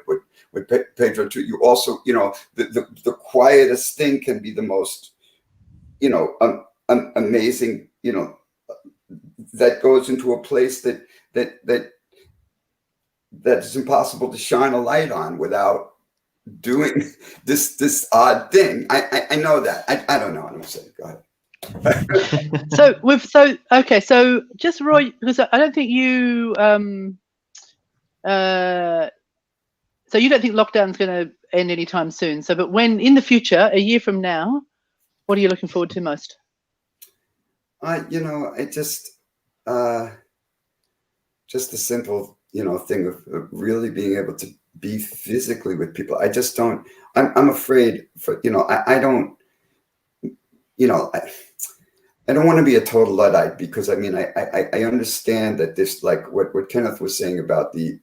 Pedro too. You also, you know, the quietest thing can be the most, you know, amazing, you know, that goes into a place that is impossible to shine a light on without doing this odd thing. I know that. I don't know what I'm saying. Go ahead. So just Roy, because I don't think you so you don't think lockdown's going to end anytime soon. So, but when in the future, a year from now, what are you looking forward to most? You know, it just the simple, you know, thing of really being able to be physically with people. I just don't. I'm afraid for, you know. I don't. You know, I don't want to be a total Luddite, because I mean, I understand that this, like what Kenneth was saying about the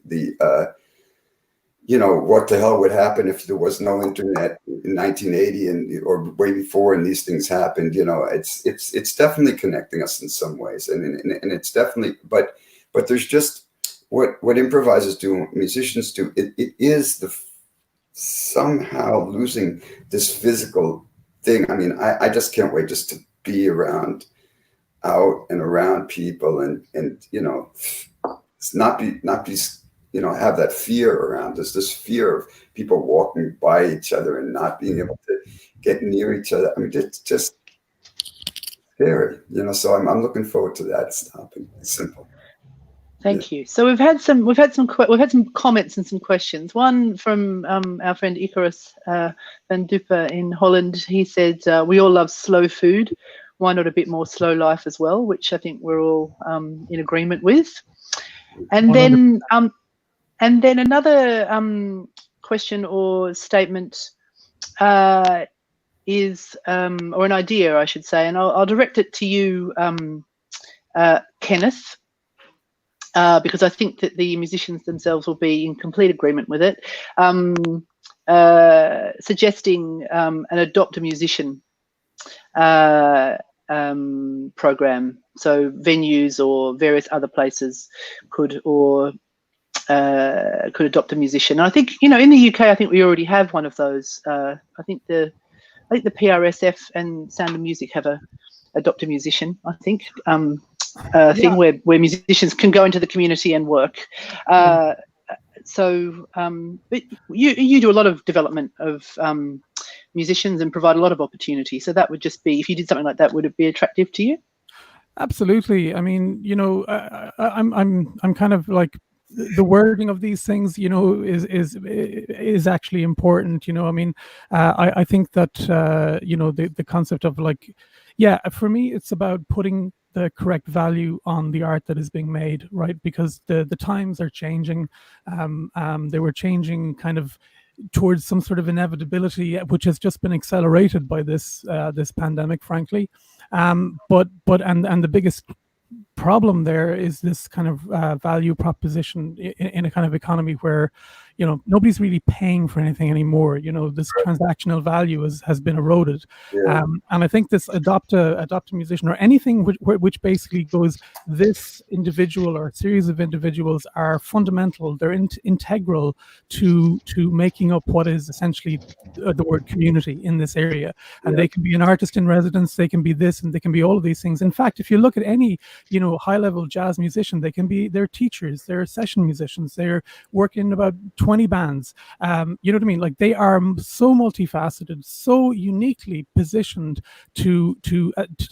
you know, what the hell would happen if there was no internet in 1980 or way before, and these things happened. You know, it's definitely connecting us in some ways, and it's definitely, but there's just what improvisers do, musicians do. It is somehow losing this physical thing. I mean, I just can't wait just to be out and around people, and you know, not be you know, have that fear around us, this fear of people walking by each other and not being able to get near each other. I mean, it's just scary, you know. So I'm looking forward to that stopping. It's simple. Thank you. So we've had some comments and some questions. One from our friend Icarus van Duper in Holland. He said, "We all love slow food. Why not a bit more slow life as well?" Which I think we're all in agreement with. And then another question or statement is, or an idea, I should say, and I'll direct it to you, Kenneth, because I think that the musicians themselves will be in complete agreement with it, suggesting an Adopt a Musician program. So venues or various other places could adopt a musician. And I think, you know, in the UK, I think we already have one of those. I think the PRSF and Sound of Music have a Adopt a Musician, I think, thing where musicians can go into the community and work. So but you do a lot of development of musicians and provide a lot of opportunity. So that would just be, if you did something like that, would it be attractive to you? Absolutely. I mean, you know, I'm kind of like, the wording of these things, you know, is actually important. You know, I mean, I think that you know, the concept of like, for me, it's about putting the correct value on the art that is being made, right? Because the times are changing. They were changing kind of towards some sort of inevitability, which has just been accelerated by this pandemic, frankly. But the biggest problem there is this kind of value proposition in a kind of economy where, you know, nobody's really paying for anything anymore. You know, this transactional value has been eroded. And I think this adopt a musician, or anything which basically goes, this individual or a series of individuals are fundamental. They're integral to making up what is essentially the word community in this area. And they can be an artist in residence, they can be this, and they can be all of these things. In fact, if you look at any, you know, high-level jazz musician, they're teachers, they're session musicians, they're working about 20 20 bands. You know what I mean? Like, they are so multifaceted, so uniquely positioned to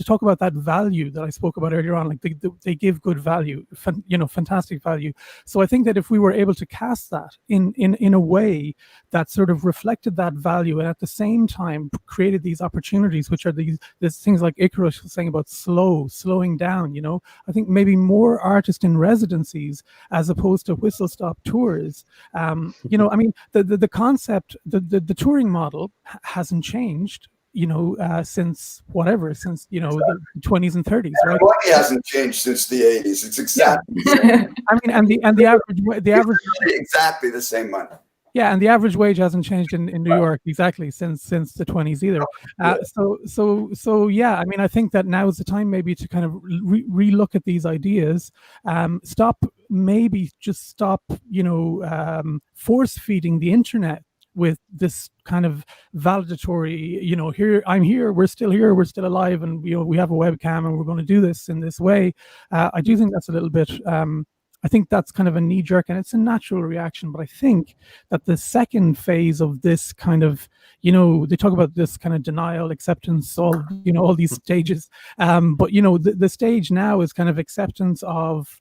talk about that value that I spoke about earlier on. Like, they give good value, fantastic value. So I think that if we were able to cast that in a way that sort of reflected that value, and at the same time created these opportunities, which are these things like Icarus was saying about slowing down, I think maybe more artist in residencies as opposed to whistle stop tours. I mean, the concept, the touring model hasn't changed, since the 20s and 30s, right? Money hasn't changed since the 80s. It's exactly the same. I mean, and the average exactly the same money. Yeah, and the average wage hasn't changed in New York exactly since the 20s either. So yeah, I mean, I think that now is the time maybe to kind of relook at these ideas. Stop force feeding the internet with this kind of validatory, we're still here, we're still alive, and we have a webcam and we're going to do this in this way. I do think that's a little bit. I think that's kind of a knee-jerk, and it's a natural reaction. But I think that the second phase of this kind of, they talk about this kind of denial, acceptance, all these stages. But the stage now is kind of acceptance of,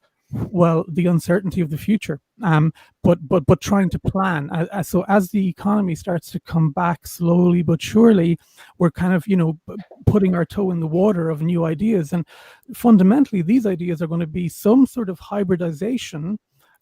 well, the uncertainty of the future, but trying to plan. So as the economy starts to come back slowly but surely, we're kind of putting our toe in the water of new ideas, and fundamentally these ideas are going to be some sort of hybridization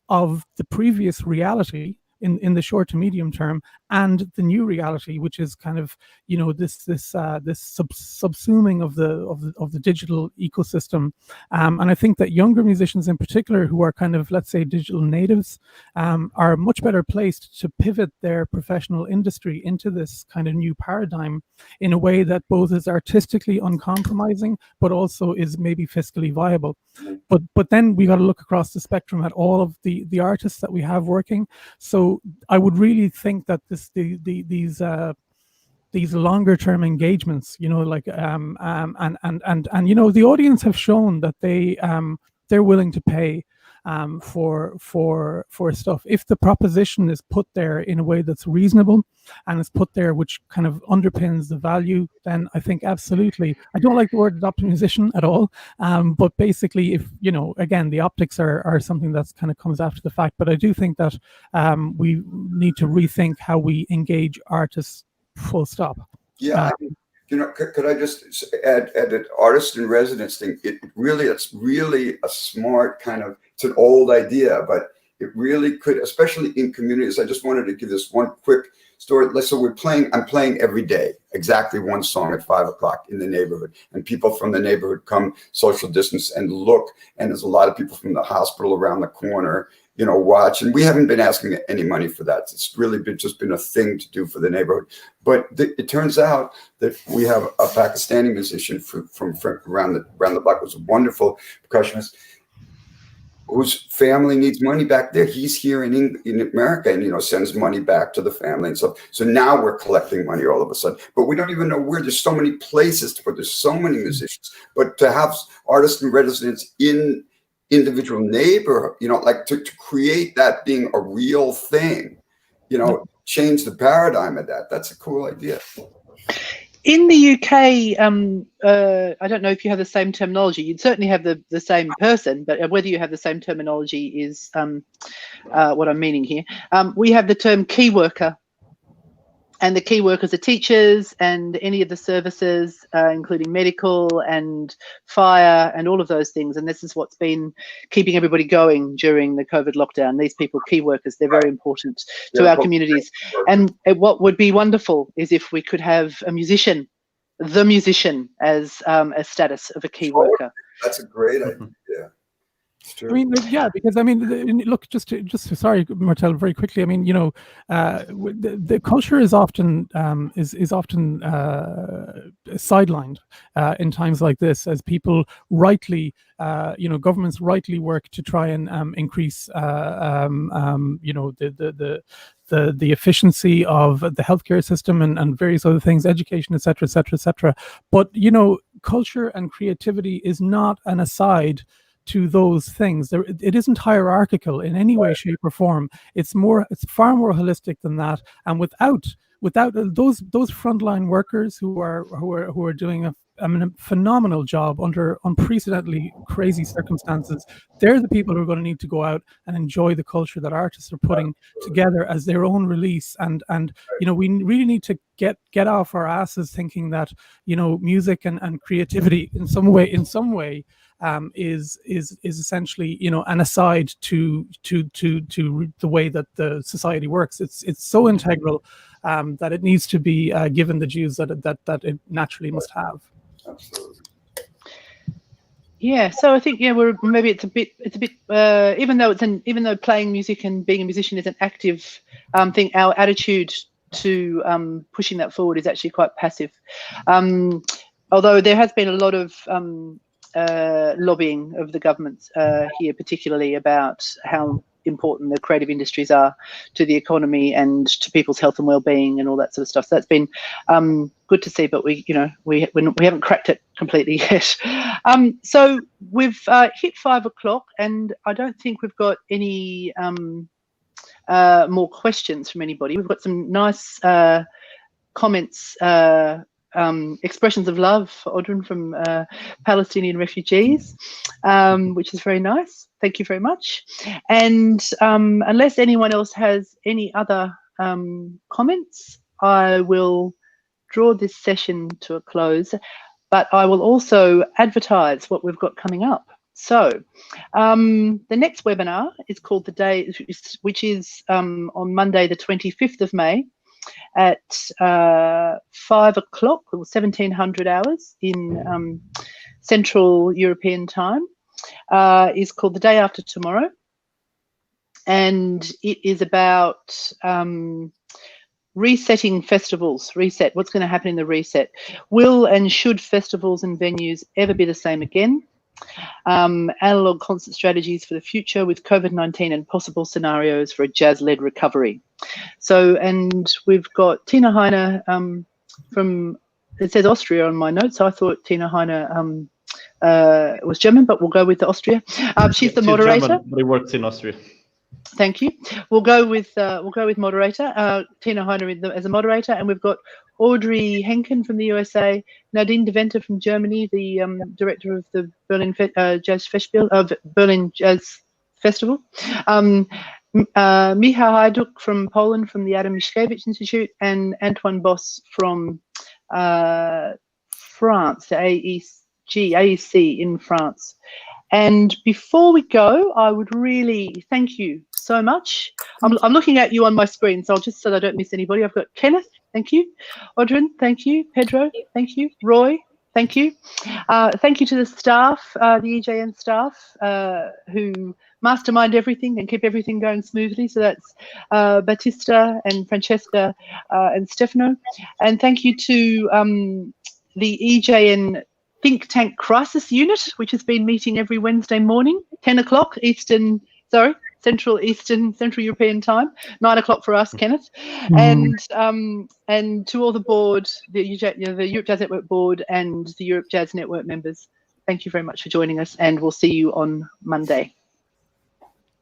of the previous reality in the short to medium term, and the new reality, which is kind of this subsuming of the digital ecosystem. And I think that younger musicians in particular, who are kind of, let's say, digital natives, are much better placed to pivot their professional industry into this kind of new paradigm in a way that both is artistically uncompromising, but also is maybe fiscally viable. But then we got to look across the spectrum at all of the artists that we have working. So I would really think that these longer term engagements, like and the audience have shown that they're willing to pay for stuff if the proposition is put there in a way that's reasonable and is put there which kind of underpins the value. Then I think absolutely. I don't like the word adopted musician at all, but basically, if again, the optics are something that's kind of comes after the fact. But I do think that we need to rethink how we engage artists. Full stop. Yeah. Could I just add an artist in residence thing? It's really a smart kind of, it's an old idea, but it really could, especially in communities. I just wanted to give this one quick story. So I'm playing every day, exactly one song at 5 o'clock in the neighborhood. And people from the neighborhood come social distance and look. And there's a lot of people from the hospital around the corner, watch. And we haven't been asking any money for that. It's really just been a thing to do for the neighborhood. But it turns out that we have a Pakistani musician from around the block, who's a wonderful percussionist, whose family needs money back there. He's here in America and, sends money back to the family and stuff. So now we're collecting money all of a sudden, but we don't even know where. There's so many places to put. There's so many musicians, but to have artists in residence in individual neighborhood, like to create that being a real thing, change the paradigm of that. That's a cool idea. In the UK, I don't know if you have the same terminology. You'd certainly have the same person, but whether you have the same terminology is what I'm meaning here. We have the term key worker, and the key workers are teachers and any of the services, including medical and fire and all of those things. And this is what's been keeping everybody going during the COVID lockdown. These people, key workers, they're very important to our communities. And what would be wonderful is if we could have the musician as a status of a key worker. That's a great idea. Yeah. I mean, yeah, because I mean, look, just sorry, Martel, very quickly. I mean, the culture is often sidelined in times like this, as people rightly, governments rightly work to try and increase, the efficiency of the healthcare system and various other things, education, et cetera. But culture and creativity is not an aside to those things. It isn't hierarchical in any way, shape, or form. It's far more holistic than that. And without those frontline workers who are doing a phenomenal job under unprecedentedly crazy circumstances, they're the people who are going to need to go out and enjoy the culture that artists are putting together as their own release. And you know, we really need to get off our asses thinking that, you know, music and creativity in some way is essentially, you know, an aside to the way that the society works. It's so integral that it needs to be given the dues that it naturally must have. Absolutely. Yeah, so I think it's a bit even though playing music and being a musician is an active thing, our attitude to pushing that forward is actually quite passive. Although there has been a lot of lobbying of the governments here, particularly about how important the creative industries are to the economy and to people's health and well-being and all that sort of stuff. So that's been good to see, but we haven't cracked it completely yet. So we've hit 5 o'clock, and I don't think we've got any more questions from anybody. We've got some nice comments, expressions of love for Oddrun from Palestinian refugees, which is very nice. Thank you very much. And unless anyone else has any other comments, I will draw this session to a close, but I will also advertise what we've got coming up. So the next webinar is called The Day, which is on Monday, the 25th of May, at 5 o'clock or 1700 hours in Central European time, is called The Day After Tomorrow, and it is about resetting festivals. What's going to happen in the reset? Will and should festivals and venues ever be the same again? Analog concert strategies for the future with COVID-19 and possible scenarios for a jazz-led recovery. So, and we've got Tina Heine from, it says Austria on my notes, so I thought Tina Heine was German, but we'll go with Austria. She's the moderator. German, but he works in Austria. Thank you. We'll go with moderator. Tina Heine as a moderator, and we've got Audrey Henken from the USA, Nadine De Venter from Germany, the director of the Berlin Jazz Festival, Micha Hajduk from Poland from the Adam Mickiewicz Institute, and Antoine Boss from France, the AEC in France. And before we go, I would really thank you so much. I'm looking at you on my screen, so I'll just, so that I don't miss anybody. I've got Kenneth, thank you. Oddrun, thank you. Pedro, thank you. Roy, thank you. Thank you to the staff, the EJN staff, who mastermind everything and keep everything going smoothly. So that's Batista and Francesca and Stefano. And thank you to the EJN Think Tank Crisis Unit, which has been meeting every Wednesday morning, 10 o'clock Central European time, 9 o'clock for us, Kenneth. And to all the board, the Europe Jazz Network board and the Europe Jazz Network members, thank you very much for joining us, and we'll see you on Monday.